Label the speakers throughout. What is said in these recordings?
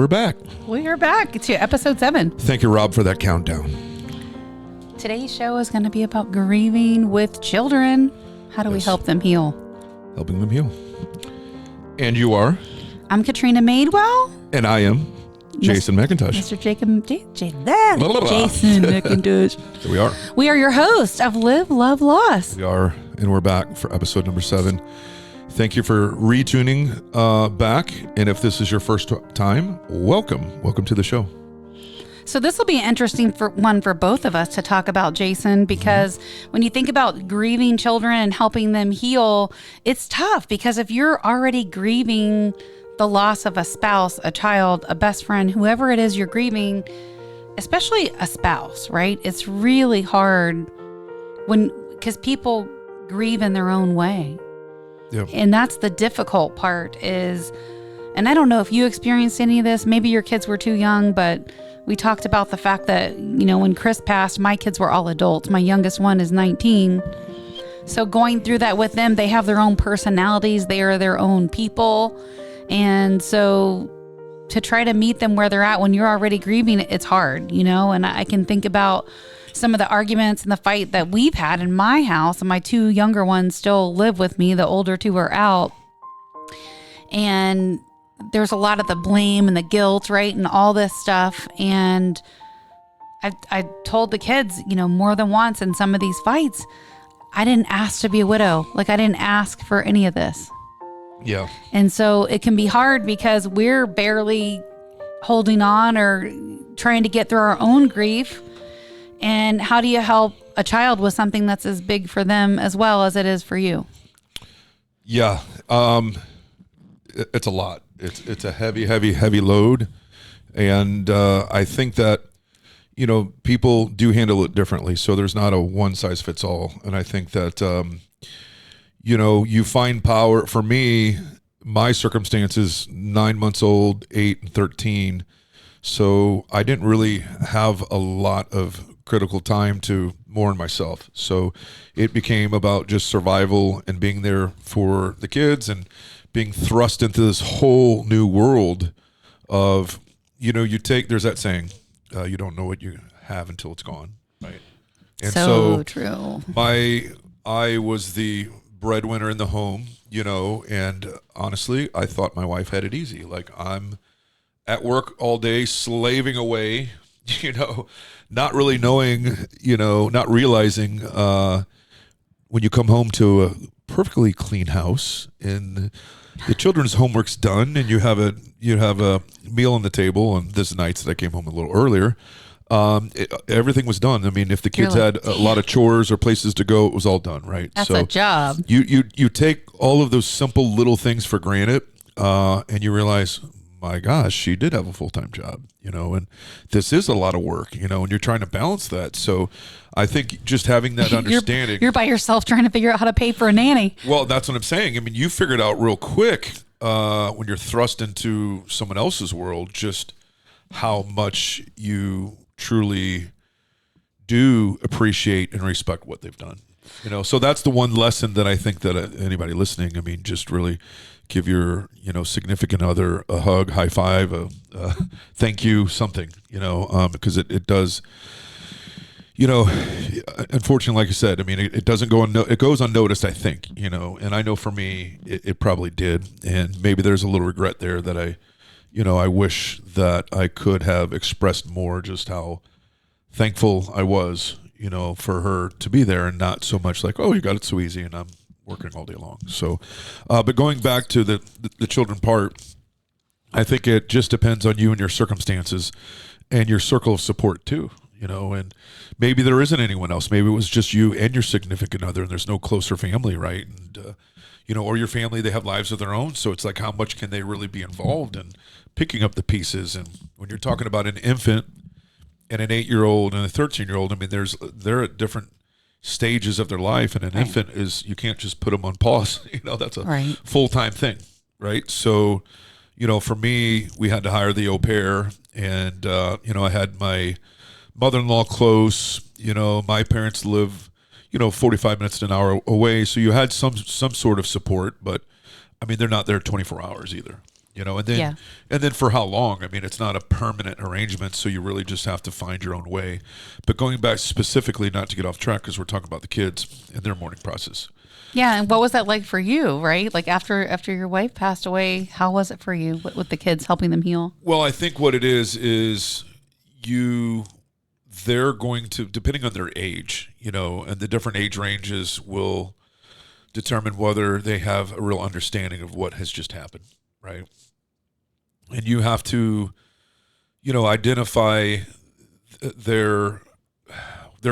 Speaker 1: back.
Speaker 2: We are back to episode 7.
Speaker 1: Thank you, Rob, for that countdown.
Speaker 2: Today's show is going to be about grieving with children. How do we help them heal?
Speaker 1: Helping them heal. And you are?
Speaker 2: I'm Katrina Madewell.
Speaker 1: And I am Jason McIntosh.
Speaker 2: Mr. Jason McIntosh.
Speaker 1: Here we are.
Speaker 2: We are your hosts of Live, Love, Loss.
Speaker 1: We are, and we're back for episode number 7. Thank you for retuning back. And if this is your first time, welcome. Welcome to the show.
Speaker 2: So this will be an interesting one for both of us to talk about, Jason, because when you think about grieving children and helping them heal, it's tough because if you're already grieving the loss of a spouse, a child, a best friend, whoever it is you're grieving, especially a spouse, right? It's really hard because people grieve in their own way.
Speaker 1: Yep.
Speaker 2: And that's the difficult part is, and I don't know if you experienced any of this, maybe your kids were too young, but we talked about the fact that, when Chris passed, my kids were all adults. My youngest one is 19. So going through that with them, they have their own personalities. They are their own people. And so to try to meet them where they're at when you're already grieving, it's hard, and I can think about some of the arguments and the fight that we've had in my house, and my 2 younger ones still live with me. The older 2 are out. And there's a lot of the blame and the guilt, right? And all this stuff. And I told the kids, more than once in some of these fights, I didn't ask to be a widow. Like I didn't ask for any of this.
Speaker 1: Yeah.
Speaker 2: And so it can be hard because we're barely holding on or trying to get through our own grief. And how do you help a child with something that's as big for them as well as it is for you?
Speaker 1: Yeah. It's a lot. It's a heavy load. And I think that, people do handle it differently. So there's not a one size fits all. And I think that, you find power. For me, my circumstances, 9 months old, 8 and 13. So I didn't really have a lot of critical time to mourn myself. So it became about just survival and being there for the kids and being thrust into this whole new world of, there's that saying, you don't know what you have until it's gone. Right. And
Speaker 2: so true.
Speaker 1: I was the breadwinner in the home, and honestly, I thought my wife had it easy. Like I'm at work all day, slaving away, not really knowing, not realizing when you come home to a perfectly clean house and the children's homework's done and you have a meal on the table. And this nights that I came home a little earlier, everything was done. I mean, if the kids had a lot of chores or places to go, it was all done, right?
Speaker 2: That's a job.
Speaker 1: You take all of those simple little things for granted, and you realize, my gosh, she did have a full-time job, and this is a lot of work, and you're trying to balance that. So I think just having that understanding.
Speaker 2: You're by yourself trying to figure out how to pay for a nanny.
Speaker 1: Well, that's what I'm saying. I mean, you figured out real quick when you're thrust into someone else's world, just how much you truly do appreciate and respect what they've done. So that's the one lesson that I think that anybody listening, I mean, just really give your, significant other a hug, high five, a thank you, something, because it does, unfortunately, like I said, I mean, it doesn't go it goes unnoticed, I think, and I know for me, it probably did. And maybe there's a little regret there that I wish that I could have expressed more just how thankful I was, for her to be there and not so much like, oh, you got it so easy and I'm working all day long. So, but going back to the children part, I think it just depends on you and your circumstances and your circle of support too, and maybe there isn't anyone else. Maybe it was just you and your significant other and there's no closer family, right? And, or your family, they have lives of their own. So it's like, how much can they really be involved in picking up the pieces? And when you're talking about an infant and an 8-year-old and a 13-year-old, I mean, they're at different stages of their life, and an infant is, you can't just put them on pause. That's a full-time thing, right? So, for me, we had to hire the au pair, and I had my mother-in-law close. My parents live 45 minutes to an hour away, so you had some sort of support, but I mean, they're not there 24 hours either. and then for how long? I mean, it's not a permanent arrangement, so you really just have to find your own way. But going back specifically, not to get off track, because we're talking about the kids and their mourning process.
Speaker 2: Yeah, and what was that like for you, right? Like after your wife passed away, how was it for you with the kids, helping them heal?
Speaker 1: Well, I think what it is they're going to, depending on their age, and the different age ranges will determine whether they have a real understanding of what has just happened, right? And you have to, identify their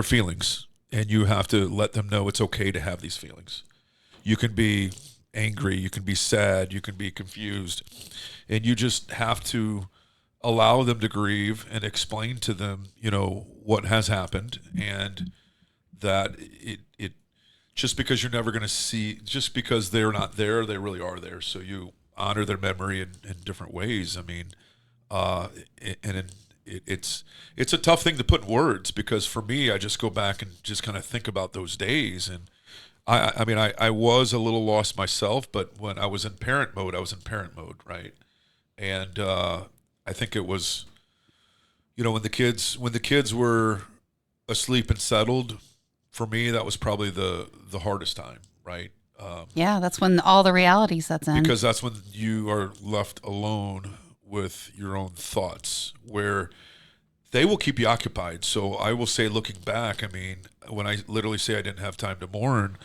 Speaker 1: feelings, and you have to let them know it's okay to have these feelings. You can be angry, you can be sad, you can be confused, and you just have to allow them to grieve and explain to them, what has happened, and that it just because you're never going to see, just because they're not there, they really are there. So you honor their memory in different ways. I mean, it's a tough thing to put in words, because for me, I just go back and just kind of think about those days. And I was a little lost myself, but when I was in parent mode, right? And I think it was, when the kids were asleep and settled, for me, that was probably the hardest time, right?
Speaker 2: Yeah, that's when all the reality sets in.
Speaker 1: Because that's when you are left alone with your own thoughts, where they will keep you occupied. So I will say, looking back, I mean, when I literally say I didn't have time to mourn,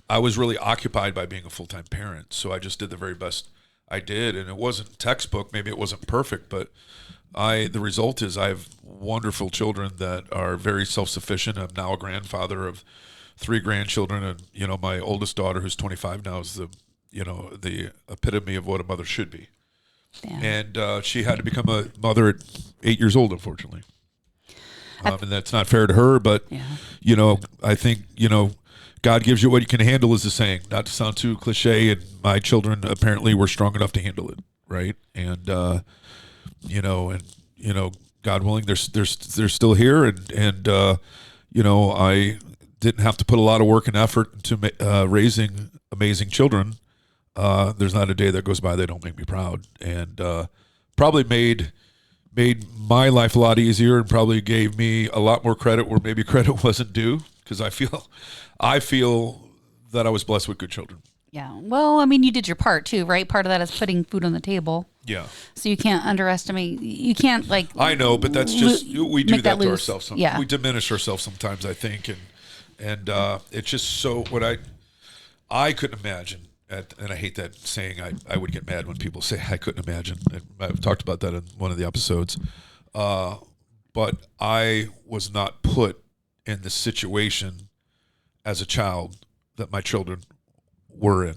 Speaker 1: I was really occupied by being a full-time parent. So I just did the very best I did. And it wasn't textbook. Maybe it wasn't perfect, but the result is I have wonderful children that are very self-sufficient. I'm now a grandfather of 3 grandchildren, and my oldest daughter, who's 25 now, is the epitome of what a mother should be. Damn. And she had to become a mother at 8 years old, unfortunately. And that's not fair to her, but I think God gives you what you can handle, is the saying. Not to sound too cliche, and my children apparently were strong enough to handle it, right? And God willing, they're still here, and I didn't have to put a lot of work and effort into raising amazing children. There's not a day that goes by they don't make me proud, and probably made my life a lot easier, and probably gave me a lot more credit where maybe credit wasn't due, because I feel that I was blessed with good children.
Speaker 2: Yeah. Well, I mean, you did your part too, right? Part of that is putting food on the table. Yeah. So you can't underestimate. You can't
Speaker 1: I know, but that's just we do that to ourselves. Yeah. We diminish ourselves sometimes, I think, and it's just so what I couldn't imagine. And I hate that saying. I would get mad when people say I couldn't imagine. I've talked about that in one of the episodes. But I was not put in the situation as a child that my children were in.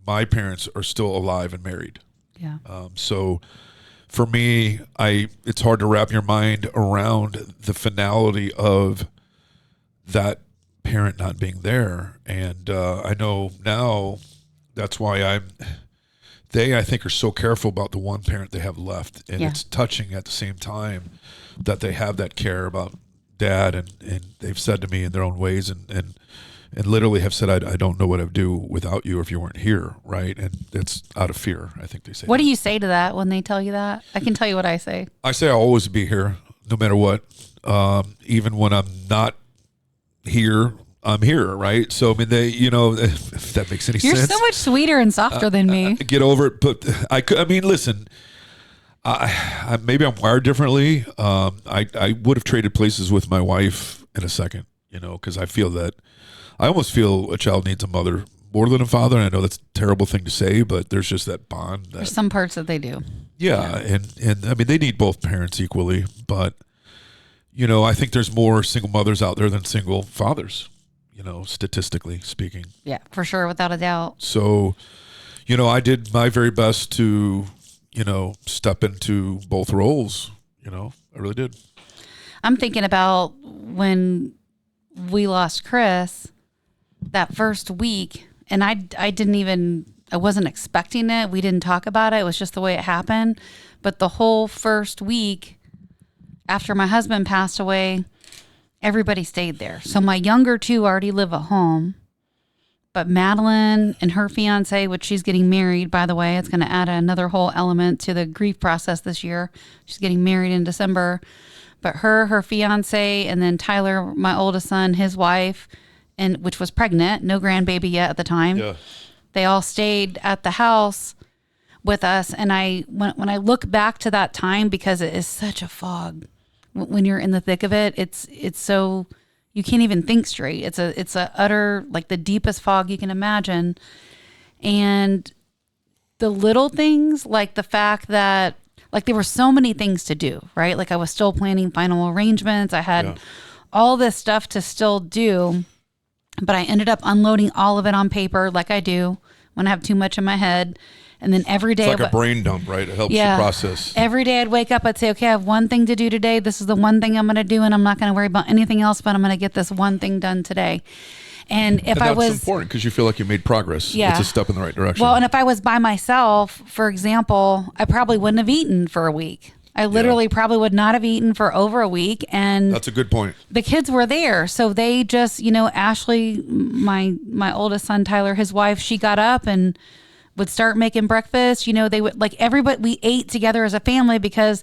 Speaker 1: My parents are still alive and married. Yeah. So for me, it's hard to wrap your mind around the finality of that parent not being there. And I know now that's why I think are so careful about the one parent they have left. And it's touching at the same time that they have that care about dad, and they've said to me in their own ways and literally have said, I don't know what I'd do without you if you weren't here, right? And it's out of fear, I think they say.
Speaker 2: What do you say to that when they tell you that? I can tell you what I say.
Speaker 1: I say I'll always be here, no matter what. Even when I'm not here, I'm here, right? So, I mean, if that makes any sense.
Speaker 2: You're so much sweeter and softer than me.
Speaker 1: Get over it. But listen, maybe I'm wired differently. I would have traded places with my wife in a second, because I almost feel a child needs a mother more than a father. And I know that's a terrible thing to say, but there's just that bond.
Speaker 2: There's some parts that they do.
Speaker 1: Yeah. And I mean, they need both parents equally, but I think there's more single mothers out there than single fathers, statistically speaking.
Speaker 2: Yeah, for sure. Without a doubt.
Speaker 1: So, I did my very best to, step into both roles, I really did.
Speaker 2: I'm thinking about when we lost Chris that first week, and I wasn't expecting it. We didn't talk about it. It was just the way it happened. But the whole first week after my husband passed away, everybody stayed there. So my younger 2 already live at home. But Madeline and her fiance, which she's getting married, by the way, it's going to add another whole element to the grief process this year. She's getting married in December. But her fiance, and then Tyler, my oldest son, his wife, and which was pregnant, no grandbaby yet at the time.
Speaker 1: Yeah.
Speaker 2: They all stayed at the house with us. And when I look back to that time, because it is such a fog when you're in the thick of it, it's so, you can't even think straight. It's a utter, like the deepest fog you can imagine. And the little things, like the fact that, like, there were so many things to do, right? Like I was still planning final arrangements. I had all this stuff to still do, but I ended up unloading all of it on paper, like I do when I have too much in my head. And then every day,
Speaker 1: it's like a brain dump, right? It helps you process.
Speaker 2: Every day I'd wake up, I'd say, okay, I have one thing to do today. This is the one thing I'm going to do, and I'm not going to worry about anything else, but I'm going to get this one thing done today. And if I was,
Speaker 1: that's important because you feel like you made progress.
Speaker 2: Yeah.
Speaker 1: It's a step in the right direction.
Speaker 2: Well, and if I was by myself, for example, I probably wouldn't have eaten for a week. I literally probably would not have eaten for over a week. And
Speaker 1: that's a good point.
Speaker 2: The kids were there. So they just, Ashley, my oldest son, Tyler, his wife, she got up and would start making breakfast. They would, like, everybody, we ate together as a family because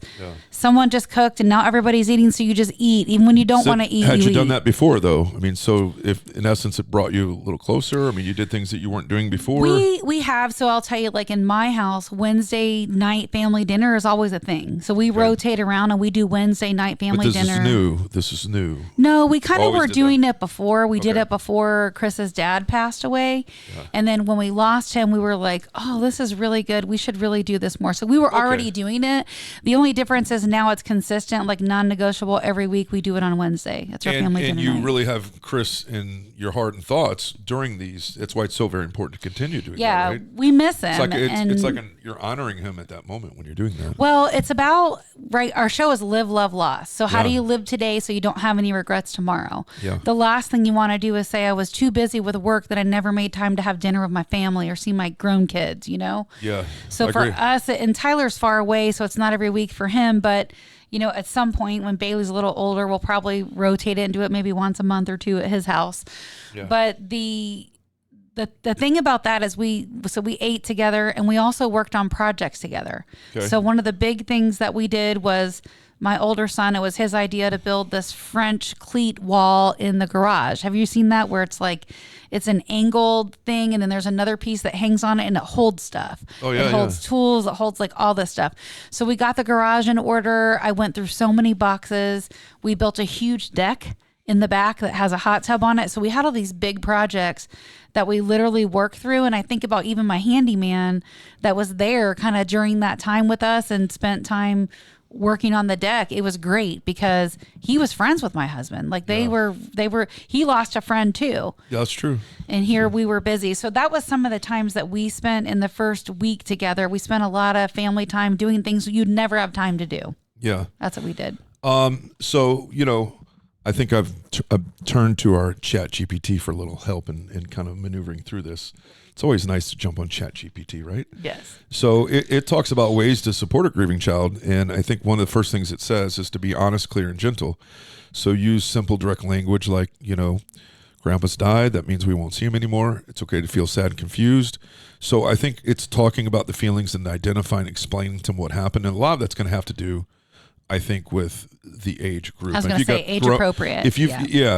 Speaker 2: someone just cooked and now everybody's eating. So you just eat, even when you don't want to eat.
Speaker 1: Had you done that before, though? I mean, so if in essence it brought you a little closer, I mean, you did things that you weren't doing before.
Speaker 2: We have. So I'll tell you, like in my house, Wednesday night family dinner is always a thing. So we rotate around and we do Wednesday night family dinner.
Speaker 1: This is new.
Speaker 2: No, we kind of were doing it before. We did it before Chris's dad passed away. Yeah. And then when we lost him, we were like, oh, this is really good. We should really do this more. So we were already doing it. The only difference is now it's consistent, like non-negotiable. Every week we do it on Wednesday. That's our family dinner.
Speaker 1: And you
Speaker 2: night.
Speaker 1: Really have Chris in your heart and thoughts during these. That's why it's so very important to continue doing that, right?
Speaker 2: We miss him.
Speaker 1: It's like you're honoring him at that moment when you're doing that.
Speaker 2: Well, it's about, right, our show is live, love, loss. So how do you live today so you don't have any regrets tomorrow? Yeah. The last thing you want to do is say, I was too busy with work that I never made time to have dinner with my family or see my grown kids,
Speaker 1: Yeah.
Speaker 2: So for us, and Tyler's far away, so it's not every week for him, but at some point when Bailey's a little older, we'll probably rotate it and do it maybe once a month or two at his house. Yeah. But the thing about that is we ate together and we also worked on projects together. Okay. So one of the big things that we did was, my older son, it was his idea to build this French cleat wall in the garage. Have you seen that, where it's like, it's an angled thing and then there's another piece that hangs on it and it holds stuff. Oh yeah. It holds tools, it holds like all this stuff. So we got the garage in order. I went through so many boxes. We built a huge deck in the back that has a hot tub on it. So we had all these big projects that we literally worked through. And I think about even my handyman that was there kind of during that time with us and spent time working on the deck. It was great because he was friends with my husband. Like he lost a friend too.
Speaker 1: Yeah, that's true.
Speaker 2: And here we were busy. So that was some of the times that we spent in the first week together. We spent a lot of family time doing things you'd never have time to do. Yeah. That's what we did.
Speaker 1: So, I think I've turned to our Chat GPT for a little help in kind of maneuvering through this. It's always nice to jump on Chat GPT, right?
Speaker 2: Yes.
Speaker 1: So it talks about ways to support a grieving child. And I think one of the first things it says is to be honest, clear, and gentle. So use simple, direct language like, Grandpa's died. That means we won't see him anymore. It's okay to feel sad and confused. So I think it's talking about the feelings and identifying, explaining to them what happened. And a lot of that's going to have to do, I think, with the age group.
Speaker 2: I was going to say age appropriate.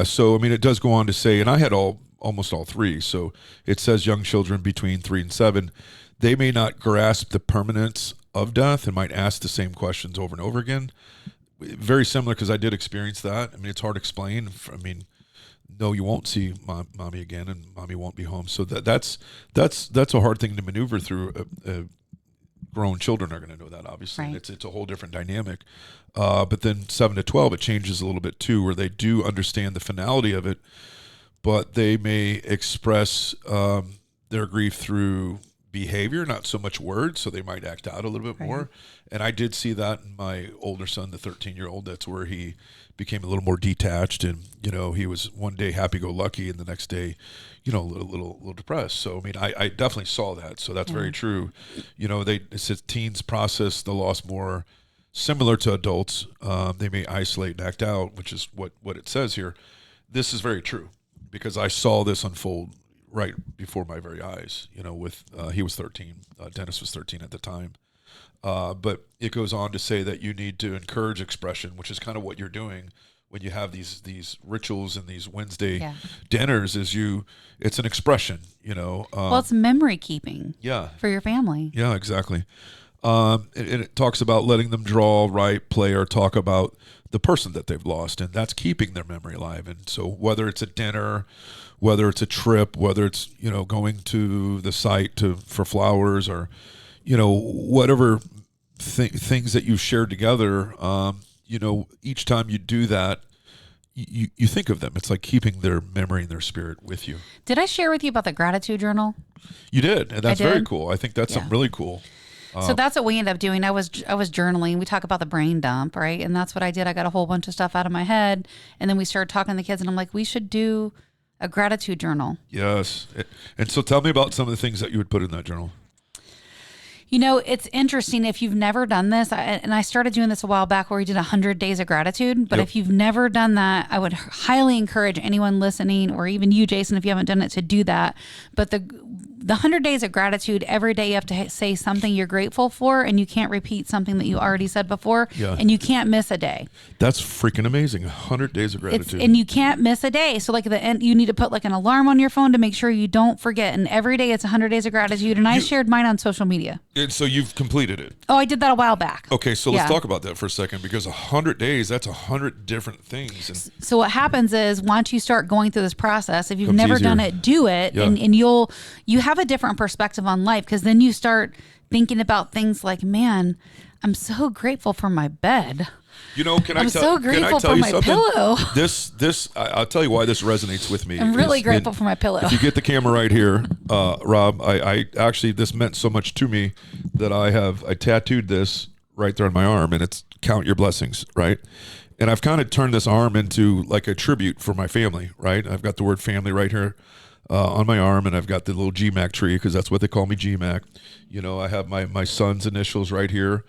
Speaker 1: So, it does go on to say, and I had almost all three. So it says young children between 3 and 7, they may not grasp the permanence of death and might ask the same questions over and over again. Very similar, because I did experience that. It's hard to explain. No, you won't see mommy again, and mommy won't be home. So that's a hard thing to maneuver through. Grown children are going to know that, obviously. Right. It's a whole different dynamic. But then 7 to 12, it changes a little bit too, where they do understand the finality of it, but they may express their grief through behavior, not so much words, so they might act out a little bit more. And I did see that in my older son, the 13-year-old. That's where he became a little more detached, and he was one day happy-go-lucky, and the next day, a little depressed. So I definitely saw that. So that's very true. It says teens process the loss more similar to adults. They may isolate and act out, which is what it says here. This is very true, because I saw this unfold right before my very eyes. With he was 13, Dennis was 13 at the time. But it goes on to say that you need to encourage expression, which is kind of what you're doing when you have these rituals and these Wednesday dinners. It's an expression.
Speaker 2: Well, it's memory keeping.
Speaker 1: Yeah.
Speaker 2: For your family.
Speaker 1: Yeah, exactly. And it talks about letting them draw, write, play, or talk about the person that they've lost, and that's keeping their memory alive. And so whether it's a dinner, whether it's a trip, whether it's going to the site for flowers, or whatever things that you shared together, each time you do that, you think of them. It's like keeping their memory and their spirit with you.
Speaker 2: Did I share with you about the gratitude journal?
Speaker 1: You did, and that's very cool. I think that's something really cool.
Speaker 2: So that's what we ended up doing. I was journaling. We talk about the brain dump, right? And that's what I did. I got a whole bunch of stuff out of my head, and then we started talking to the kids, and I'm like, we should do a gratitude journal.
Speaker 1: Yes. And so tell me about some of the things that you would put in that journal.
Speaker 2: It's interesting if you've never done this, and I started doing this a while back where we did 100 days of gratitude, but if you've never done that, I would highly encourage anyone listening, or even you, Jason, if you haven't done it, to do that. But the 100 days of gratitude, every day you have to say something you're grateful for, and you can't repeat something that you already said before, and you can't miss a day.
Speaker 1: That's freaking amazing. 100 days of gratitude.
Speaker 2: And you can't miss a day. So like at the end, you need to put like an alarm on your phone to make sure you don't forget. And every day it's 100 days of gratitude. And I shared mine on social media.
Speaker 1: And so you've completed it.
Speaker 2: Oh, I did that a while back.
Speaker 1: Okay, so let's talk about that for a second, because 100 days, that's 100 different things. And
Speaker 2: so what happens is once you start going through this process, if you've never done it, do it.
Speaker 1: Yeah.
Speaker 2: And you have a different perspective on life, because then you start thinking about things like, man, I'm so grateful for my bed. I'm so grateful for my pillow.
Speaker 1: I'll tell you why this resonates with me.
Speaker 2: I'm really grateful for my pillow.
Speaker 1: If you get the camera right here, Rob, I actually, this meant so much to me that I tattooed this right there on my arm, and it's count your blessings, right? And I've kind of turned this arm into like a tribute for my family, right? I've got the word family right here on my arm, and I've got the little GMAC tree, because that's what they call me, GMAC. I have my son's initials right here.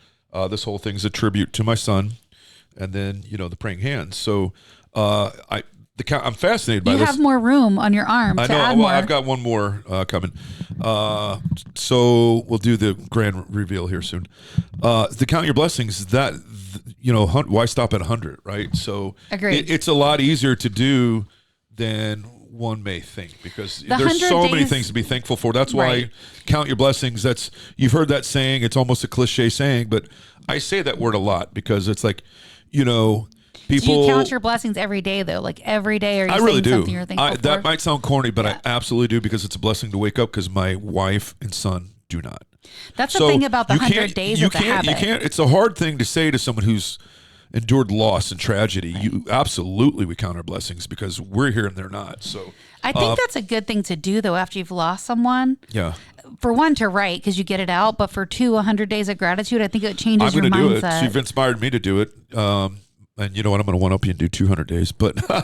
Speaker 1: This whole thing's a tribute to my son. And then, the praying hands. So I'm fascinated by this.
Speaker 2: You have more room on your arm to add more.
Speaker 1: I've got one more coming. So we'll do the grand reveal here soon. To count your blessings, why stop at 100, right? So it's a lot easier to do than one may think, because there's so many things to be thankful for. That's why count your blessings. You've heard that saying. It's almost a cliche saying, but I say that word a lot, because it's like, people.
Speaker 2: Do you count your blessings every day, though? Like every day, are you saying something you're thankful for?
Speaker 1: That might sound corny, but I absolutely do, because it's a blessing to wake up, because my wife and son do not.
Speaker 2: That's the thing about the 100 days of the habit.
Speaker 1: You can't. It's a hard thing to say to someone who's endured loss and tragedy. We count our blessings, because we're here and they're not. So
Speaker 2: I think that's a good thing to do, though, after you've lost someone.
Speaker 1: Yeah.
Speaker 2: For one, to write, because you get it out, but for two, 100 days of gratitude, I think it changes your mindset.
Speaker 1: I'm going to do it. You've inspired me to do it. And you know what? I'm going to one-up you and do 200 days. But I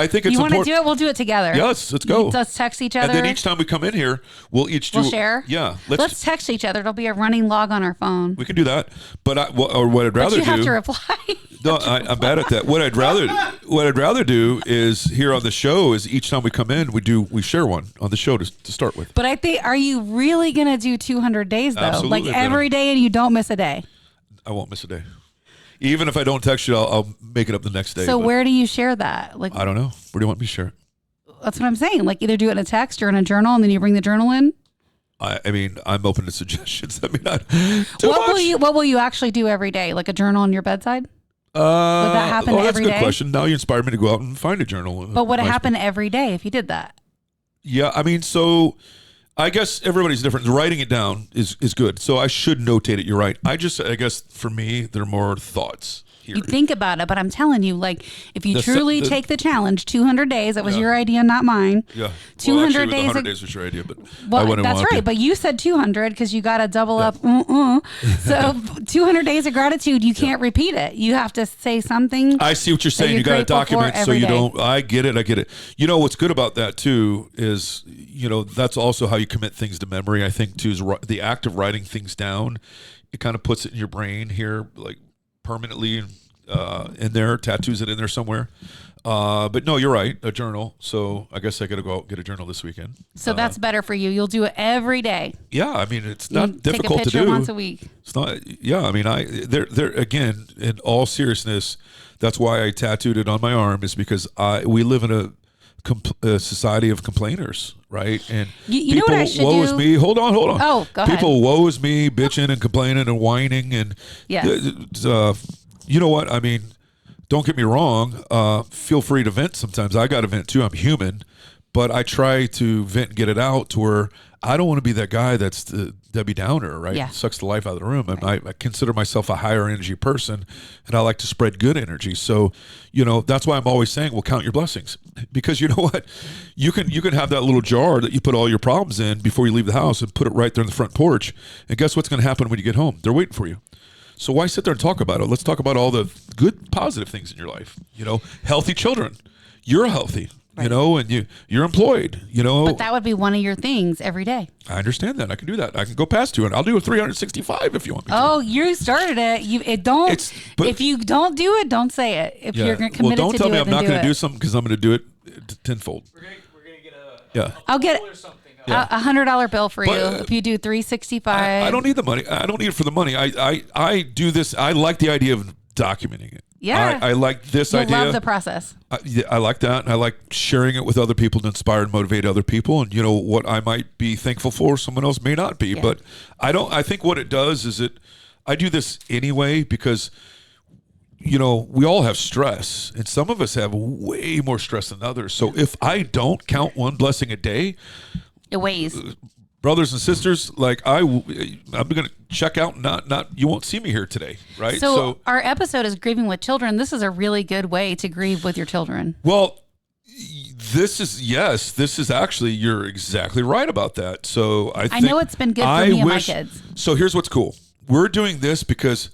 Speaker 1: think it's important. You want
Speaker 2: to do it? We'll do it together.
Speaker 1: Yes, let's go.
Speaker 2: Let's text each other.
Speaker 1: And then each time we come in here, we'll share? Yeah.
Speaker 2: Let's text each other. It'll be a running log on our phone.
Speaker 1: We can do that. But what I'd rather do...
Speaker 2: you have to reply.
Speaker 1: No, I'm bad at that. What I'd rather do is, here on the show, is each time we come in, we share one on the show to start with.
Speaker 2: But I think, are you really going to do 200 days, though?
Speaker 1: Absolutely.
Speaker 2: Like every day, and you don't miss a day?
Speaker 1: I won't miss a day. Even if I don't text you, I'll make it up the next day.
Speaker 2: So where do you share that? Like,
Speaker 1: I don't know. Where do you want me to share it?
Speaker 2: That's what I'm saying. Like, either do it in a text or in a journal, and then you bring the journal in.
Speaker 1: I mean, I'm open to suggestions. I mean,
Speaker 2: what will you actually do every day? Like a journal on your bedside? Would that happen every day?
Speaker 1: That's a good question. Now you inspired me to go out and find a journal.
Speaker 2: But would it happen every day if you did that?
Speaker 1: Yeah, I mean, so I guess everybody's different. Writing it down is good. So I should notate it. You're right. I guess for me, there are more thoughts here.
Speaker 2: You think about it, but I'm telling you, like, if you truly take the challenge, 200 days, that was your idea, not mine.
Speaker 1: Yeah.
Speaker 2: 200
Speaker 1: days. 100 days was your idea, but I wouldn't
Speaker 2: that's
Speaker 1: want
Speaker 2: right.
Speaker 1: to.
Speaker 2: But you said 200 because you got to double up. So 200 days of gratitude, you can't repeat it. You have to say something.
Speaker 1: I see what you're saying. You got to document so you don't. I get it. You know, what's good about that too is, that's also how you commit things to memory. I think too, is the act of writing things down. It kind of puts it in your brain here, like permanently in there, tattoos it in there somewhere. But no, you're right. A journal. So I guess I got to go out and get a journal this weekend.
Speaker 2: So that's better for you. You'll do it every day.
Speaker 1: Yeah, I mean, it's
Speaker 2: You
Speaker 1: not difficult
Speaker 2: take a
Speaker 1: to
Speaker 2: picture
Speaker 1: do.
Speaker 2: once a week.
Speaker 1: It's not. Yeah, I mean, there again, in all seriousness, that's why I tattooed it on my arm, is because we live in a society of complainers, right? And
Speaker 2: You know what I should
Speaker 1: woe is
Speaker 2: do?
Speaker 1: me. Hold on.
Speaker 2: Oh, go ahead.
Speaker 1: People woe is me, bitching and complaining and whining, and
Speaker 2: Yes.
Speaker 1: you know what? I mean, don't get me wrong. Feel free to vent sometimes. I got to vent too. I'm human, but I try to vent and get it out to where I don't want to be that guy that's the Debbie Downer, right?
Speaker 2: Yeah.
Speaker 1: Sucks the life out of the room. And I consider myself a higher energy person, and I like to spread good energy. So, that's why I'm always saying, well, count your blessings, because you know what? You can have that little jar that you put all your problems in before you leave the house and put it right there in the front porch. And guess what's going to happen when you get home? They're waiting for you. So why sit there and talk about it? Let's talk about all the good, positive things in your life. Healthy children. You're healthy.
Speaker 2: Right.
Speaker 1: And you're employed.
Speaker 2: But that would be one of your things every day.
Speaker 1: I understand that. I can do that. I can go past 200. I'll do a 365 if you want me to.
Speaker 2: Oh, you started it. If you don't do it, don't say it. If you're committed to do it,
Speaker 1: don't tell me I'm not
Speaker 2: going
Speaker 1: to do something, because I'm going to do it tenfold.
Speaker 3: We're gonna get
Speaker 2: I'll get
Speaker 3: or something.
Speaker 2: a $100 bill for you
Speaker 1: But,
Speaker 2: if you do 365.
Speaker 1: I don't need the money. I don't need it for the money. I do this. I like the idea of documenting it.
Speaker 2: Yeah.
Speaker 1: I like this
Speaker 2: You'll
Speaker 1: idea.
Speaker 2: love the process.
Speaker 1: I like that. And I like sharing it with other people to inspire and motivate other people. And what I might be thankful for, someone else may not be.
Speaker 2: Yeah.
Speaker 1: But I think what it does is I do this anyway because, we all have stress, and some of us have way more stress than others. So if I don't count one blessing a day,
Speaker 2: It weighs.
Speaker 1: brothers and sisters, like I'm going to check out. Not you won't see me here today, right?
Speaker 2: So our episode is grieving with children. This is a really good way to grieve with your children.
Speaker 1: Well, this is actually, you're exactly right about that. So I
Speaker 2: know it's been good for me and my kids.
Speaker 1: So here's what's cool. We're doing this because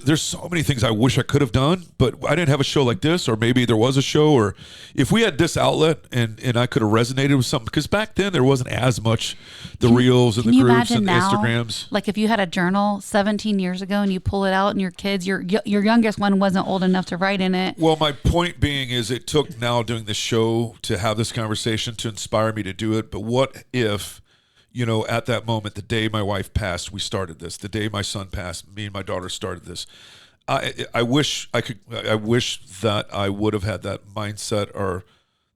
Speaker 1: there's so many things I wish I could have done, but I didn't have a show like this, or maybe there was a show, or if we had this outlet and I could have resonated with something, because back then there wasn't as much the reels and the groups and the Instagrams.
Speaker 2: Like if you had a journal 17 years ago and you pull it out and your kids, your youngest one wasn't old enough to write in it.
Speaker 1: Well, my point being is it took now doing this show to have this conversation to inspire me to do it. But what if, at that moment, the day my wife passed, we started this. The day my son passed, me and my daughter started this. I wish that I would have had that mindset or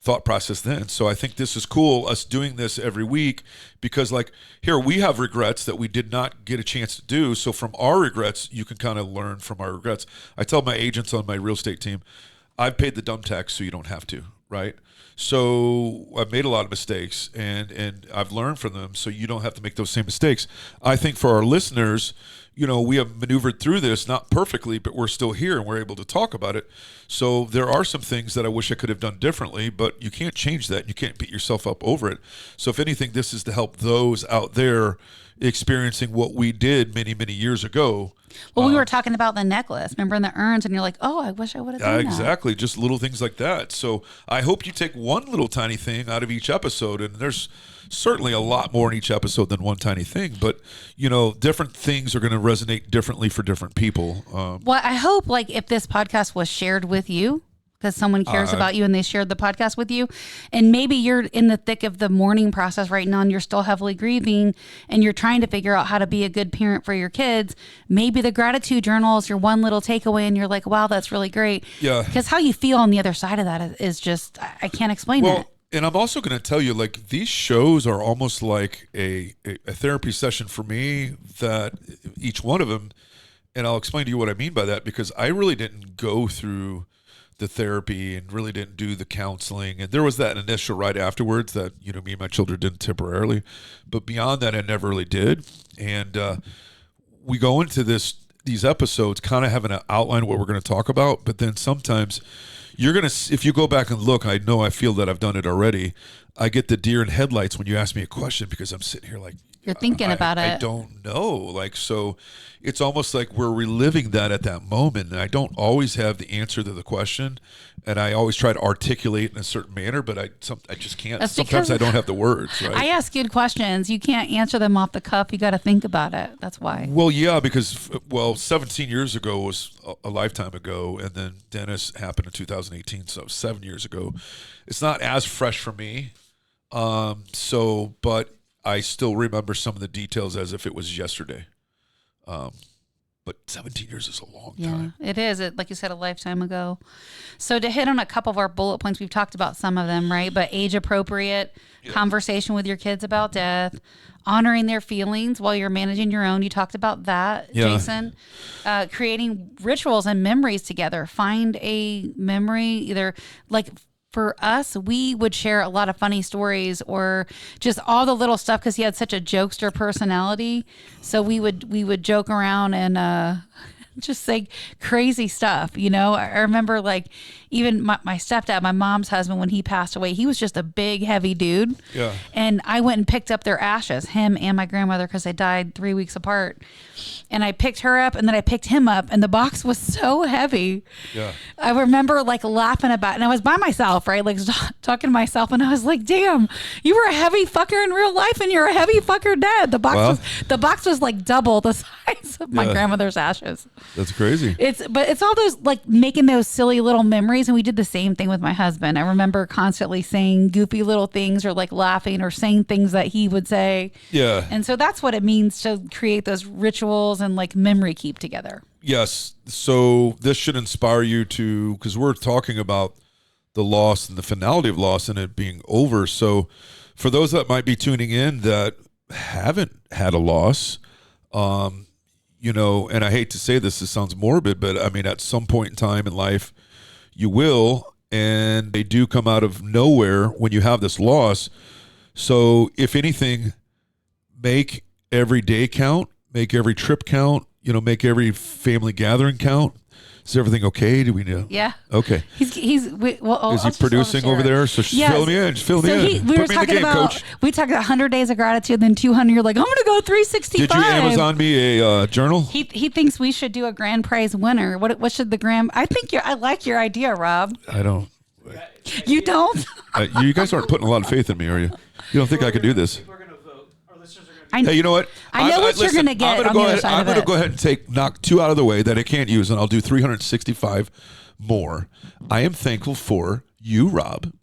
Speaker 1: thought process then. So I think this is cool, us doing this every week, because like here we have regrets that we did not get a chance to do. So from our regrets, you can kind of learn from our regrets. I tell my agents on my real estate team, I've paid the dumb tax so you don't have to, right? So I've made a lot of mistakes and I've learned from them, so you don't have to make those same mistakes. I think for our listeners, we have maneuvered through this, not perfectly, but we're still here and we're able to talk about it. So there are some things that I wish I could have done differently, but you can't change that. You can't beat yourself up over it. So if anything, this is to help those out there experiencing what we did many, many years ago.
Speaker 2: Well, we were talking about the necklace, remember, in the urns, and you're like, oh, I wish I would have done that.
Speaker 1: Exactly. Just little things like that. So I hope you take one little tiny thing out of each episode, and there's certainly a lot more in each episode than one tiny thing, but different things are going to resonate differently for different people.
Speaker 2: Well, I hope if this podcast was shared with you, because someone cares about you and they shared the podcast with you, and maybe you're in the thick of the mourning process right now and you're still heavily grieving and you're trying to figure out how to be a good parent for your kids, maybe the gratitude journal is your one little takeaway and you're like, wow, that's really great.
Speaker 1: Yeah.
Speaker 2: Because how you feel on the other side of that is just, I can't explain it.
Speaker 1: And I'm also going to tell you, these shows are almost like a therapy session for me, that each one of them, and I'll explain to you what I mean by that, because I really didn't go through the therapy and really didn't do the counseling. And there was that initial right afterwards that, me and my children did temporarily. But beyond that, I never really did. And we go into these episodes kind of having an outline of what we're going to talk about. But then sometimes if you go back and look, I feel that I've done it already. I get the deer in headlights when you ask me a question, because I'm sitting here like,
Speaker 2: You're thinking about it.
Speaker 1: I don't know. Like, so it's almost like we're reliving that at that moment. And I don't always have the answer to the question. And I always try to articulate in a certain manner, but I just can't.
Speaker 2: That's
Speaker 1: Sometimes
Speaker 2: because
Speaker 1: I don't have the words, right?
Speaker 2: I ask good questions. You can't answer them off the cuff. You got to think about it. That's why.
Speaker 1: Well, yeah, because, 17 years ago was a lifetime ago. And then Dennis happened in 2018. So 7 years ago. It's not as fresh for me. But I still remember some of the details as if it was yesterday. But 17 years is a long time.
Speaker 2: Yeah, it is. Like you said, a lifetime ago. So to hit on a couple of our bullet points, we've talked about some of them, right? But age appropriate conversation with your kids about death, honoring their feelings while you're managing your own. You talked about that, Jason. Creating rituals and memories together. Find a memory, either like for us, we would share a lot of funny stories or just all the little stuff because he had such a jokester personality. So we would joke around and just say crazy stuff. I remember like even my stepdad, my mom's husband, when he passed away, he was just a big, heavy dude.
Speaker 1: Yeah.
Speaker 2: And I went and picked up their ashes, him and my grandmother, because they died 3 weeks apart. And I picked her up and then I picked him up and the box was so heavy.
Speaker 1: Yeah.
Speaker 2: I remember like laughing about it, and I was by myself, right? Like talking to myself, and I was like, damn, you were a heavy fucker in real life and you're a heavy fucker dead. The box was like double the size of my grandmother's ashes.
Speaker 1: That's crazy.
Speaker 2: It's all those like making those silly little memories. And we did the same thing with my husband. I remember constantly saying goofy little things or like laughing or saying things that he would say.
Speaker 1: Yeah.
Speaker 2: And so that's what it means to create those rituals and like memory keep together.
Speaker 1: Yes. So this should inspire you to, because we're talking about the loss and the finality of loss and it being over. So for those that might be tuning in that haven't had a loss, and I hate to say this sounds morbid, but I mean, at some point in time in life, you will, and they do come out of nowhere when you have this loss. So if anything, make every day count, make every trip count, make every family gathering count. Is everything okay? Do we know?
Speaker 2: Yeah.
Speaker 1: Okay.
Speaker 2: Is he
Speaker 1: producing over there? So fill me in. Fill me in. Put me in the game, coach.
Speaker 2: We talked about 100 days of gratitude, then 200. You're like, I'm going to go 365.
Speaker 1: Did you Amazon me a journal?
Speaker 2: He thinks we should do a grand prize winner. What should the grand? I like your idea, Rob.
Speaker 1: I don't.
Speaker 2: You don't?
Speaker 1: You guys aren't putting a lot of faith in me, are you? You don't think I could do this? Hey, you know what?
Speaker 2: I know what you're going to get on the other side of it.
Speaker 1: I'm going to go ahead and knock 2 out of the way that I can't use, and I'll do 365 more. I am thankful for you, Rob.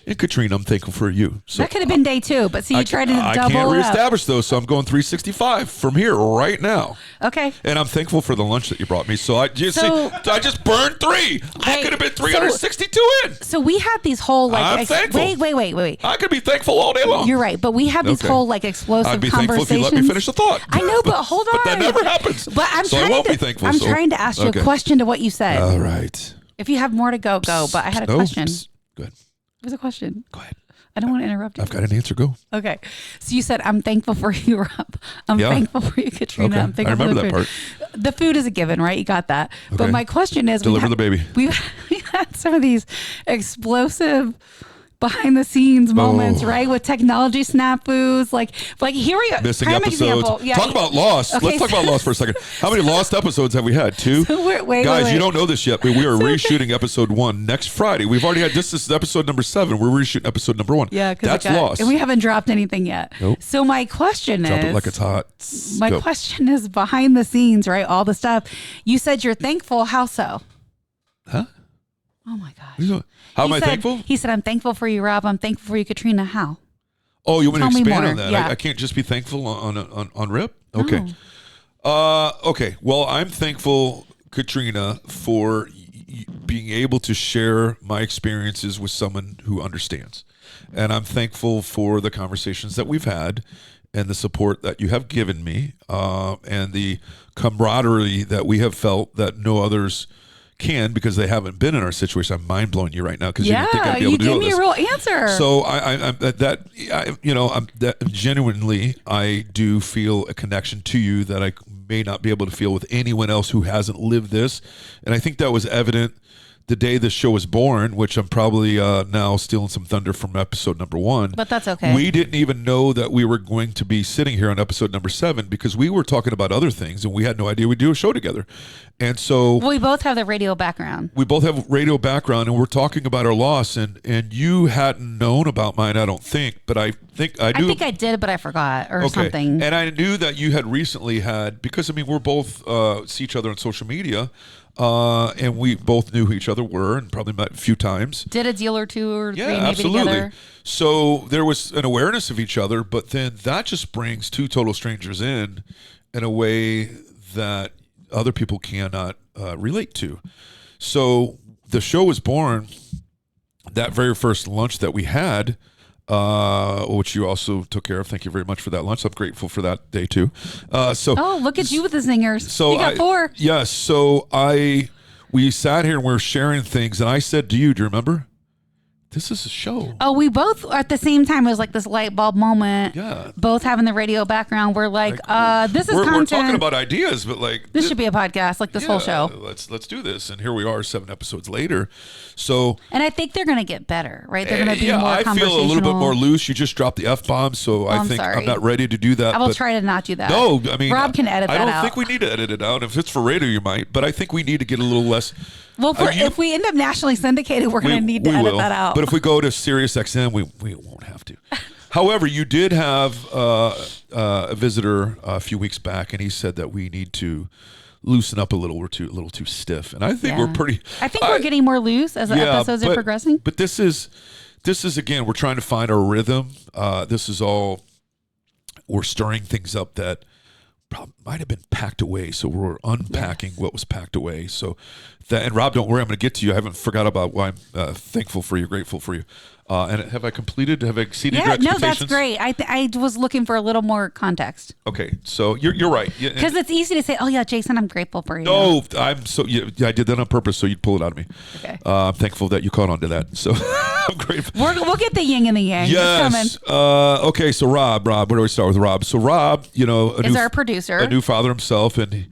Speaker 1: And Katrina, I'm thankful for you. So
Speaker 2: that could have been day 2, but see, you tried to double it up.
Speaker 1: I can't reestablish those, so I'm going 365 from here right now.
Speaker 2: Okay.
Speaker 1: And I'm thankful for the lunch that you brought me. So I just burned 3. I could have been 362 in.
Speaker 2: So we had these whole like.
Speaker 1: I'm thankful.
Speaker 2: Wait.
Speaker 1: I could be thankful all day long.
Speaker 2: You're right, but we had these whole like explosive
Speaker 1: I'd be
Speaker 2: conversations.
Speaker 1: thankful if you let me finish the thought.
Speaker 2: I know, but hold on.
Speaker 1: But that never happens.
Speaker 2: But I'm trying to ask you a question to what you said.
Speaker 1: All right.
Speaker 2: If you have more to go. But I had a question.
Speaker 1: Go ahead.
Speaker 2: It was a question.
Speaker 1: Go ahead.
Speaker 2: I don't want to interrupt you.
Speaker 1: I've got an answer. Go.
Speaker 2: Okay. So you said, I'm thankful for you, Rob. I'm thankful for you, Katrina.
Speaker 1: Okay.
Speaker 2: I'm thankful
Speaker 1: I remember
Speaker 2: for the
Speaker 1: that
Speaker 2: food.
Speaker 1: part.
Speaker 2: The food is a given, right? You got that.
Speaker 1: Okay.
Speaker 2: But my question is,
Speaker 1: deliver the baby.
Speaker 2: We've had some of these explosive behind the scenes moments, right? With technology snafus, like here we are.
Speaker 1: Missing episodes. Yeah. Talk about loss.
Speaker 2: Okay,
Speaker 1: Let's talk about loss for a second. How many lost episodes have we had? 2? Guys, you don't know this yet, but we are reshooting episode 1 next Friday. We've already had this is episode number 7. We're reshooting episode number 1.
Speaker 2: Yeah,
Speaker 1: that's lost.
Speaker 2: And we haven't dropped anything yet.
Speaker 1: Nope.
Speaker 2: So my question
Speaker 1: Drop
Speaker 2: is,
Speaker 1: it like it's hot.
Speaker 2: My question is behind the scenes, right? All the stuff. You said you're thankful. How so?
Speaker 1: Huh?
Speaker 2: Oh my gosh.
Speaker 1: How am I thankful?
Speaker 2: He said, I'm thankful for you, Rob. I'm thankful for you, Katrina. How?
Speaker 1: Oh, you want to expand on that?
Speaker 2: Yeah.
Speaker 1: I can't just be thankful on rip? Okay. Okay. Well, I'm thankful, Katrina, for being able to share my experiences with someone who understands. And I'm thankful for the conversations that we've had and the support that you have given me and the camaraderie that we have felt that no others can, because they haven't been in our situation. I'm mind blowing you right now because you didn't think I'd be able to do this.
Speaker 2: You gave me a real answer.
Speaker 1: So I'm genuinely, I do feel a connection to you that I may not be able to feel with anyone else who hasn't lived this, and I think that was evident the day this show was born, which I'm probably now stealing some thunder from episode number 1.
Speaker 2: But that's okay.
Speaker 1: We didn't even know that we were going to be sitting here on episode number 7 because we were talking about other things and we had no idea we'd do a show together. And so
Speaker 2: we both have the radio background.
Speaker 1: We both have radio background, and we're talking about our loss. And you hadn't known about mine, I don't think, but I think I knew.
Speaker 2: I think I did, but I forgot or something.
Speaker 1: And I knew that you had recently had, because I mean we're both see each other on social media. And we both knew who each other were and probably met a few times.
Speaker 2: Did a deal or two or three maybe
Speaker 1: absolutely.
Speaker 2: together.
Speaker 1: So there was an awareness of each other, but then that just brings two total strangers in a way that other people cannot relate to. So the show was born that very first lunch that we had, which you also took care of. Thank you very much for that lunch. I'm grateful for that day too.
Speaker 2: Oh, look at you with the zingers.
Speaker 1: So
Speaker 2: you got 4.
Speaker 1: Yes. So we sat here and we were sharing things, and I said to you, do you remember? This is a show.
Speaker 2: Oh, we both at the same time, it was like this light bulb moment.
Speaker 1: Yeah.
Speaker 2: Both having the radio background. We're like, this is
Speaker 1: we're
Speaker 2: content.
Speaker 1: We're talking about ideas, but like
Speaker 2: this should be a podcast, like this whole show.
Speaker 1: Let's do this. And here we are 7 episodes later. So
Speaker 2: and I think they're gonna get better, right? They're gonna be more
Speaker 1: I
Speaker 2: conversational.
Speaker 1: feel a little bit more loose. You just dropped the F-bomb, so I think
Speaker 2: sorry.
Speaker 1: I'm not ready to do that.
Speaker 2: I will try to not do that.
Speaker 1: No, I mean
Speaker 2: Rob can edit that out.
Speaker 1: I don't think we need to edit it out. If it's for radio, you might, but I think we need to get a little less.
Speaker 2: Well, if we end up nationally syndicated, we're going to need to edit that out.
Speaker 1: But if we go to Sirius XM, we won't have to. However, you did have a visitor a few weeks back, and he said that we need to loosen up a little. We're a little too stiff, and I think we're pretty.
Speaker 2: I think we're getting more loose as the episodes are progressing.
Speaker 1: But this is again, we're trying to find our rhythm. This is all we're stirring things up that might have been packed away, so we're unpacking what was packed away. So that, and Rob, don't worry, I'm going to get to you. I haven't forgot about why I'm thankful for you, grateful for you. And have I exceeded your expectations?
Speaker 2: No, that's great. I was looking for a little more context.
Speaker 1: Okay, so you're right.
Speaker 2: Because it's easy to say, oh yeah, Jason, I'm grateful for you.
Speaker 1: No, I did that on purpose so you'd pull it out of me.
Speaker 2: Okay.
Speaker 1: I'm thankful that you caught on to that. So I'm grateful.
Speaker 2: We'll get the yin and the yang.
Speaker 1: Yes.
Speaker 2: It's coming.
Speaker 1: Okay, so Rob, where do we start with Rob? So Rob,
Speaker 2: is our producer,
Speaker 1: a new father himself, and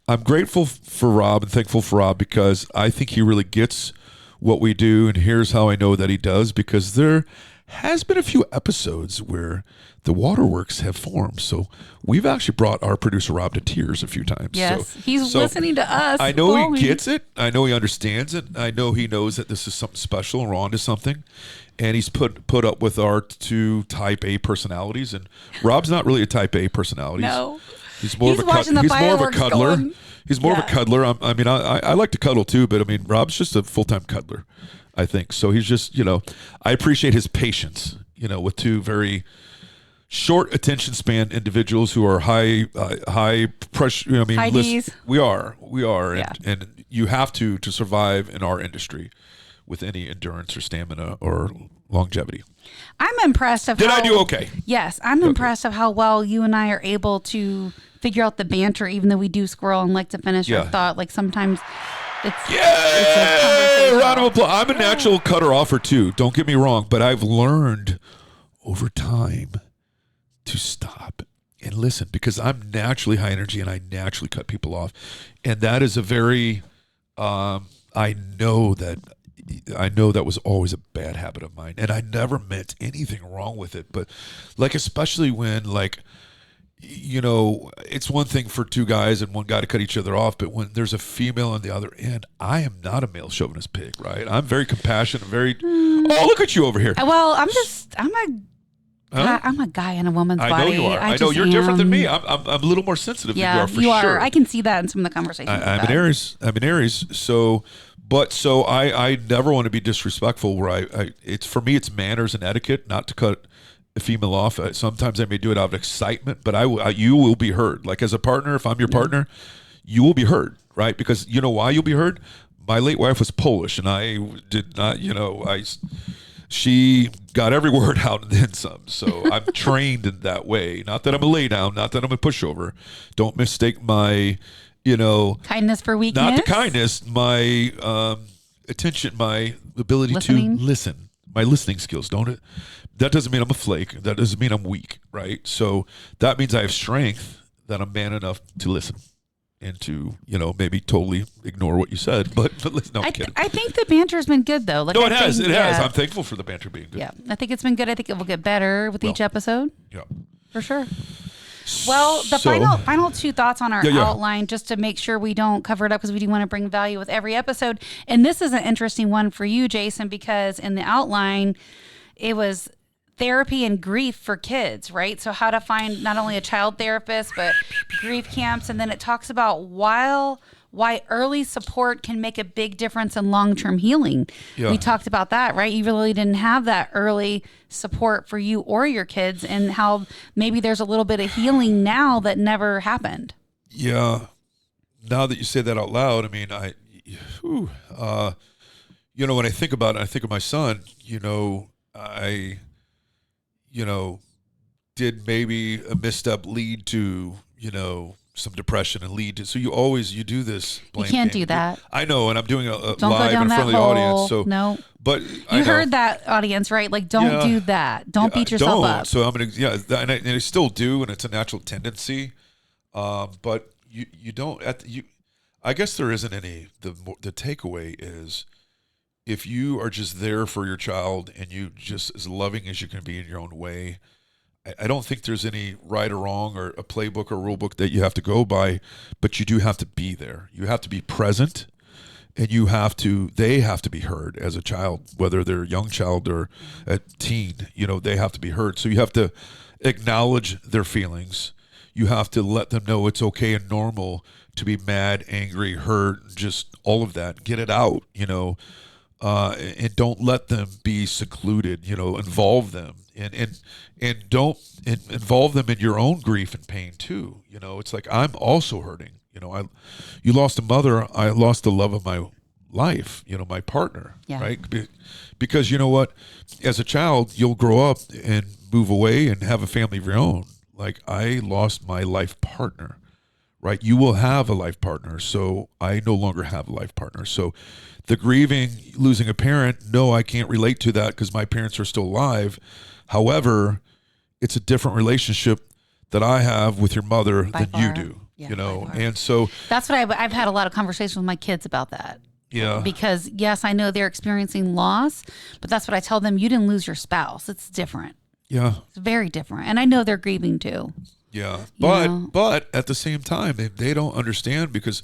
Speaker 1: I'm grateful for Rob and thankful for Rob because I think he really gets what we do, and here's how I know that he does, because there has been a few episodes where the waterworks have formed. So we've actually brought our producer Rob to tears a few times.
Speaker 2: Yes, he's listening to us.
Speaker 1: I know he gets it. I know he understands it. I know he knows that this is something special and we're on to something. And he's put up with our 2 type A personalities. And Rob's not really a type A personality.
Speaker 2: No.
Speaker 1: He's more of a cuddler. He's more of a cuddler. I like to cuddle too, but I mean, Rob's just a full-time cuddler, I think. So he's just, I appreciate his patience, with 2 very short attention span individuals who are high pressure.
Speaker 2: High Ds.
Speaker 1: We are.
Speaker 2: Yeah.
Speaker 1: And you have to survive in our industry with any endurance or stamina or longevity.
Speaker 2: I'm impressed of
Speaker 1: Did I do okay?
Speaker 2: Yes, I'm impressed of how well you and I are able to figure out the banter, even though we do squirrel and like to finish our thought. Like sometimes it's
Speaker 1: a round of applause. I'm a natural cutter offer too. Don't get me wrong, but I've learned over time to stop and listen because I'm naturally high energy and I naturally cut people off, and that is a very I know that was always a bad habit of mine, and I never meant anything wrong with it. But like, especially when it's one thing for 2 guys and one guy to cut each other off, but when there's a female on the other end, I am not a male chauvinist pig, right? I'm very compassionate, oh, look at you over here.
Speaker 2: Well, I'm a guy in a woman's body.
Speaker 1: I know you are. I know you're different than me. I'm a little more sensitive than you are, for sure.
Speaker 2: I can see that in some of the conversations.
Speaker 1: I'm an Aries. So I never want to be disrespectful. For me, it's manners and etiquette not to cut a female off. Sometimes I may do it out of excitement, but you will be heard. Like as a partner, if I'm your partner, you will be heard, right? Because you know why you'll be heard? My late wife was Polish, and I did not. She got every word out and then some. So I'm trained in that way. Not that I'm a lay down, not that I'm a pushover. Don't mistake my,
Speaker 2: kindness for weakness.
Speaker 1: Not the kindness, my attention, my ability to listen, my listening skills. That doesn't mean I'm a flake. That doesn't mean I'm weak, right? So that means I have strength that I'm man enough to listen. into, maybe totally ignore what you said. But no, I'm kidding.
Speaker 2: I think the banter's been good though. Like,
Speaker 1: No, it has. It has. I'm thankful for the banter being good.
Speaker 2: Yeah, I think it's been good. I think it will get better with each episode.
Speaker 1: Yeah.
Speaker 2: For sure. Well, the final two thoughts on our outline, just to make sure we don't cover it up, because we do want to bring value with every episode. And this is an interesting one for you, Jason, because in the outline, it was therapy and grief for kids, right? So how to find not only a child therapist, but grief camps. And then it talks about why early support can make a big difference in long-term healing. Yeah. We talked about that, right? You really didn't have that early support for you or your kids, and how maybe there's a little bit of healing now that never happened.
Speaker 1: Yeah. Now that you say that out loud, I mean, when I think about it, I think of my son, I did maybe a misstep lead to, some depression and lead to, so you do this.
Speaker 2: You can't do that.
Speaker 1: I know, and I'm doing a live in front of the audience. So
Speaker 2: no,
Speaker 1: but
Speaker 2: you heard that, audience, right? Like, don't do that. Don't beat yourself up.
Speaker 1: So I'm gonna, and I still do, and it's a natural tendency. But you don't. I guess there isn't any. The takeaway is, if you are just there for your child and you just as loving as you can be in your own way, I don't think there's any right or wrong or a playbook or rule book that you have to go by, but you do have to be there. You have to be present, and they have to be heard as a child, whether they're a young child or a teen, they have to be heard. So you have to acknowledge their feelings. You have to let them know it's okay and normal to be mad, angry, hurt, just all of that. Get it out, and don't let them be secluded, involve them and don't involve them in your own grief and pain too. It's like, I'm also hurting. You lost a mother. I lost the love of my life, my partner, right? Because you know what, as a child, you'll grow up and move away and have a family of your own. Like, I lost my life partner, right? You will have a life partner. So I no longer have a life partner. So the grieving, losing a parent, no, I can't relate to that because my parents are still alive. However, it's a different relationship that I have with your mother than you do, and so
Speaker 2: that's what I've had a lot of conversations with my kids about that.
Speaker 1: Yeah.
Speaker 2: Because yes, I know they're experiencing loss, but that's what I tell them. You didn't lose your spouse. It's different.
Speaker 1: Yeah.
Speaker 2: It's very different. And I know they're grieving too.
Speaker 1: Yeah. But at the same time, they don't understand, because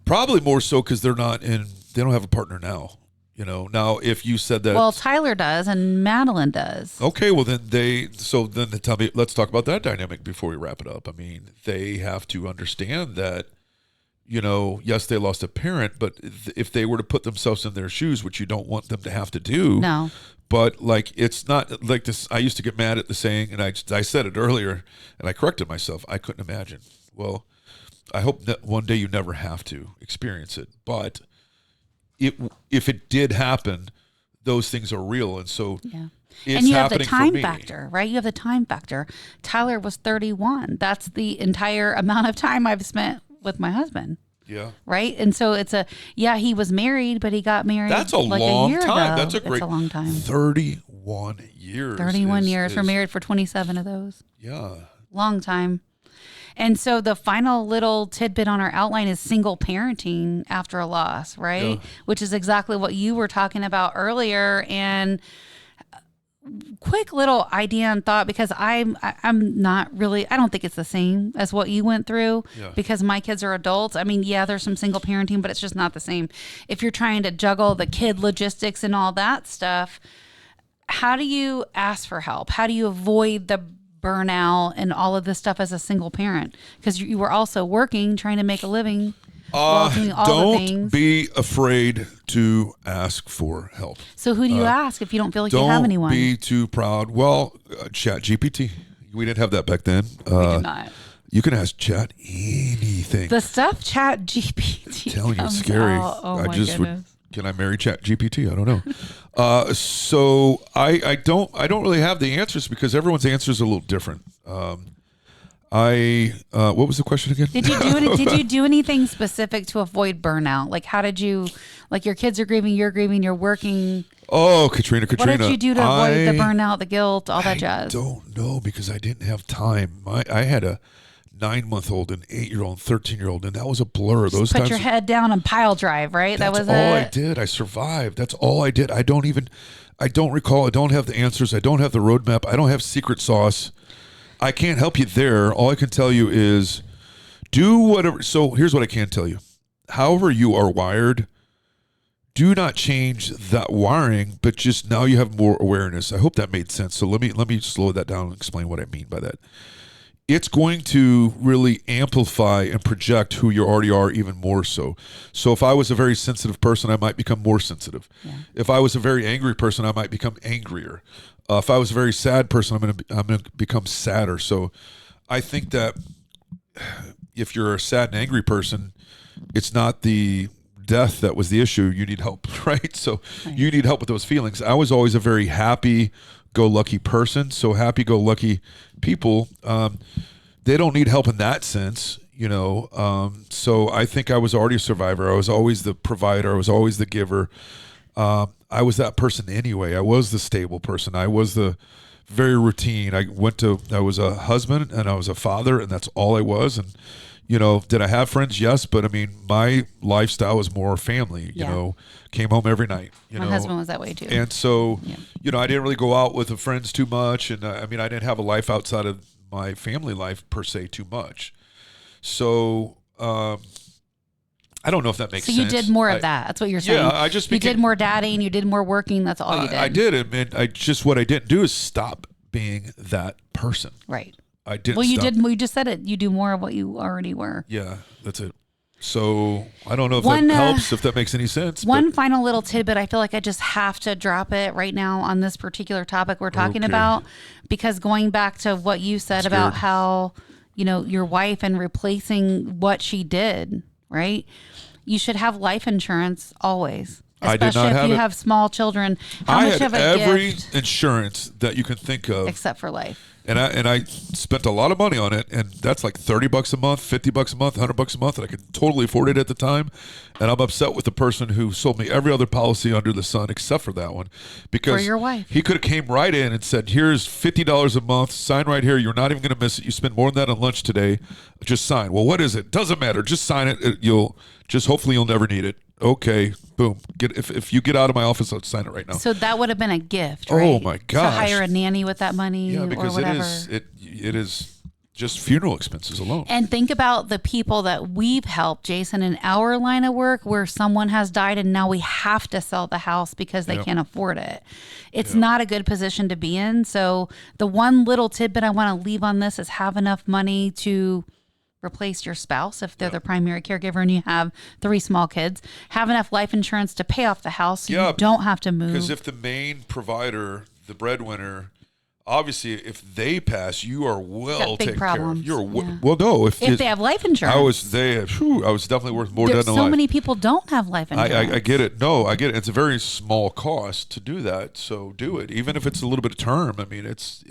Speaker 1: probably more so because they don't have a partner now. Now if you said that.
Speaker 2: Well, Tyler does and Madeline does.
Speaker 1: Okay, well then they tell me, let's talk about that dynamic before we wrap it up. I mean, they have to understand that, yes, they lost a parent, but if they were to put themselves in their shoes, which you don't want them to have to do.
Speaker 2: No.
Speaker 1: But like, it's not like this. I used to get mad at the saying, and I said it earlier, and I corrected myself. I couldn't imagine. Well, I hope that one day you never have to experience it, but if it did happen, those things are real, and so it's
Speaker 2: and you have the
Speaker 1: happening
Speaker 2: time
Speaker 1: for me.
Speaker 2: factor, right? You have the time factor. Tyler was 31. That's the entire amount of time I've spent with my husband.
Speaker 1: Yeah.
Speaker 2: Right. And so he was married, but he got married.
Speaker 1: That's a long
Speaker 2: year
Speaker 1: time.
Speaker 2: ago.
Speaker 1: That's a
Speaker 2: long time.
Speaker 1: 31 years.
Speaker 2: 31 years. We're married for 27 of those.
Speaker 1: Yeah.
Speaker 2: Long time. And so the final little tidbit on our outline is single parenting after a loss, right?
Speaker 1: Yeah.
Speaker 2: Which is exactly what you were talking about earlier. And quick little idea and thought, because I'm not really, I don't think it's the same as what you went through, because my kids are adults. I mean, there's some single parenting, but it's just not the same. If you're trying to juggle the kid logistics and all that stuff, how do you ask for help? How do you avoid the burnout and all of this stuff as a single parent? Because you were also working, trying to make a living.
Speaker 1: Don't be afraid to ask for help.
Speaker 2: So who do you ask if you don't feel like you have anyone?
Speaker 1: Don't be too proud. Well, Chat GPT. We didn't have that back then.
Speaker 2: We did not.
Speaker 1: You can ask Chat anything.
Speaker 2: The stuff Chat GPT.
Speaker 1: I'm telling you, it's scary.
Speaker 2: Oh my goodness.
Speaker 1: Can I marry Chat GPT? I don't know. So I don't really have the answers, because everyone's answer is a little different. What was the question again?
Speaker 2: Did you do anything specific to avoid burnout? Like, how did you, like, your kids are grieving, you're working.
Speaker 1: Oh, Katrina.
Speaker 2: What did you do to avoid the burnout, the guilt, all that jazz?
Speaker 1: I don't know, because I didn't have time. I had a 9-month-old, an 8-year-old, 13-year-old, and that was a blur. Those
Speaker 2: Put
Speaker 1: times,
Speaker 2: your head down and pile drive, right? That
Speaker 1: that's
Speaker 2: was
Speaker 1: all
Speaker 2: it.
Speaker 1: I did. I survived. That's all I did. I don't recall. I don't have the answers. I don't have the roadmap. I don't have secret sauce. I can't help you there. All I can tell you is do whatever. So here's what I can tell you. However you are wired, do not change that wiring, but just now you have more awareness. I hope that made sense. So let me slow that down and explain what I mean by that. It's going to really amplify and project who you already are even more so. So if I was a very sensitive person, I might become more sensitive. Yeah. If I was a very angry person, I might become angrier. If I was a very sad person, I'm going to become sadder. So I think that if you're a sad and angry person, it's not the death that was the issue. You need help, right? So you need help with those feelings. I was always a very happy-go-lucky person. So happy-go-lucky people, they don't need help in that sense, you know. So I think I was already a survivor. I was always the provider. I was always the giver. I was that person anyway. I was the stable person. I was the very routine. I was a husband and I was a father, and that's all I was. And, you know, did I have friends? Yes. But I mean, my lifestyle was more family, you know, came home every night.
Speaker 2: My husband was that way too.
Speaker 1: And so, you know, I didn't really go out with the friends too much. And I mean, I didn't have a life outside of my family life per se too much. So, I don't know if that makes sense.
Speaker 2: So you did more of that. That's what you're saying.
Speaker 1: Yeah, you
Speaker 2: did more dadding. You did more working. That's all you did.
Speaker 1: I did. And what I didn't do is stop being that person.
Speaker 2: Right.
Speaker 1: I didn't.
Speaker 2: Well, you did. You just said it. You do more of what you already were.
Speaker 1: Yeah, that's it. So I don't know if that helps, if that makes any sense.
Speaker 2: One final little tidbit. I feel like I just have to drop it right now on this particular topic we're talking about, because going back to what you said about how, you know, your wife and replacing what she did, right? You should have life insurance always. Especially if you have small children. How much of a
Speaker 1: every
Speaker 2: gift,
Speaker 1: insurance that you can think of,
Speaker 2: except for life.
Speaker 1: And I spent a lot of money on it, and that's like $30 a month, $50 a month, $100 a month, and I could totally afford it at the time. And I'm upset with the person who sold me every other policy under the sun except for that one, because
Speaker 2: for your wife,
Speaker 1: he could have came right in and said, "Here's $50 a month. Sign right here. You're not even going to miss it. You spend more than that on lunch today. Just sign." Well, what is it? Doesn't matter. Just sign it. Hopefully you'll never need it. Okay, boom. If you get out of my office, I'll sign it right now.
Speaker 2: So that would have been a gift, right?
Speaker 1: Oh my gosh.
Speaker 2: To hire a nanny with that money,
Speaker 1: because
Speaker 2: or whatever.
Speaker 1: it is just funeral expenses alone.
Speaker 2: And think about the people that we've helped, Jason, in our line of work, where someone has died and now we have to sell the house because they can't afford it. It's not a good position to be in. So the one little tidbit I want to leave on this is have enough money to replace your spouse if they're the primary caregiver and you have 3 small kids. Have enough life insurance to pay off the house so you don't have to move.
Speaker 1: Because if the main provider, the breadwinner, obviously if they pass, you are well taken care of. Well, no, if
Speaker 2: they have life insurance.
Speaker 1: I was definitely worth more dead than alive.
Speaker 2: So many people don't have life insurance.
Speaker 1: I get it. No, I get it. It's a very small cost to do that, so do it. Even if it's a little bit of term, I mean, it's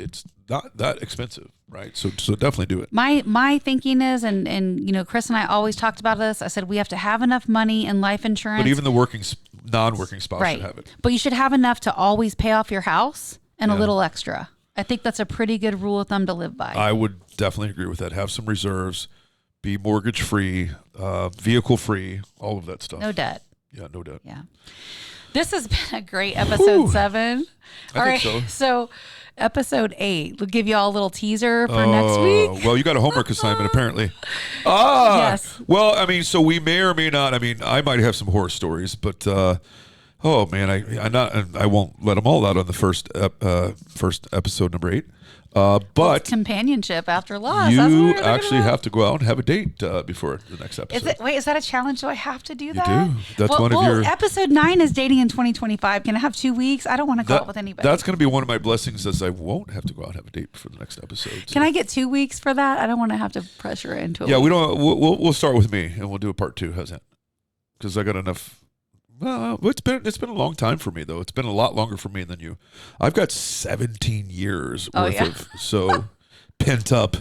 Speaker 1: not that expensive, right? So definitely do it.
Speaker 2: My thinking is, and you know, Chris and I always talked about this. I said we have to have enough money in life insurance.
Speaker 1: But even the non-working spouse should have it.
Speaker 2: But you should have enough to always pay off your house and a little extra. I think that's a pretty good rule of thumb to live by. I
Speaker 1: would definitely agree with that. Have some reserves, be mortgage free, vehicle free, all of that stuff.
Speaker 2: No debt.
Speaker 1: Yeah, no debt.
Speaker 2: Yeah. This has been a great episode 7.
Speaker 1: I think
Speaker 2: so episode 8. We'll give you all a little teaser for next week.
Speaker 1: Well, you got a homework assignment apparently.
Speaker 2: Yes.
Speaker 1: Well, I mean, so we may or may not. I mean, I might have some horror stories, but oh man, I won't let them all out on the first episode number 8. But
Speaker 2: companionship after loss.
Speaker 1: You actually have to go out and have a date before the next episode.
Speaker 2: Is that a challenge? Do I have to do that?
Speaker 1: You do. That's one of your.
Speaker 2: Episode 9 is dating in 2025. Can I have 2 weeks? I don't want to go out with anybody.
Speaker 1: That's going to be one of my blessings, as I won't have to go out and have a date for the next episode. So.
Speaker 2: Can I get 2 weeks for that? I don't want to have to pressure it into it.
Speaker 1: Yeah, we don't. We'll start with me, and we'll do a part 2. How's that? Because I got enough. Well, it's been a long time for me though. It's been a lot longer for me than you. I've got 17 years worth of pent up,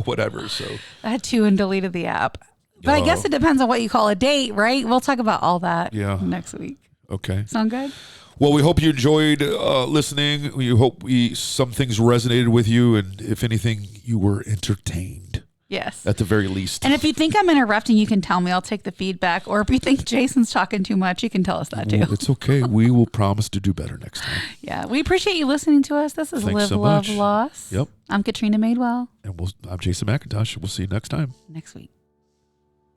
Speaker 1: whatever. So
Speaker 2: I had 2 and deleted the app. But I guess it depends on what you call a date, right? We'll talk about all that next week.
Speaker 1: Okay.
Speaker 2: Sound good?
Speaker 1: Well, we hope you enjoyed listening. We hope some things resonated with you, and if anything, you were entertained.
Speaker 2: Yes.
Speaker 1: At the very least.
Speaker 2: And if you think I'm interrupting, you can tell me. I'll take the feedback. Or if you think Jason's talking too much, you can tell us that too.
Speaker 1: Well, it's okay. We will promise to do better next time.
Speaker 2: Yeah. We appreciate you listening to us. This is
Speaker 1: Thanks
Speaker 2: Live,
Speaker 1: so
Speaker 2: Love,
Speaker 1: much.
Speaker 2: Loss.
Speaker 1: Yep.
Speaker 2: I'm Katrina Madewell.
Speaker 1: And I'm Jason McIntosh. We'll see you next time.
Speaker 2: Next week.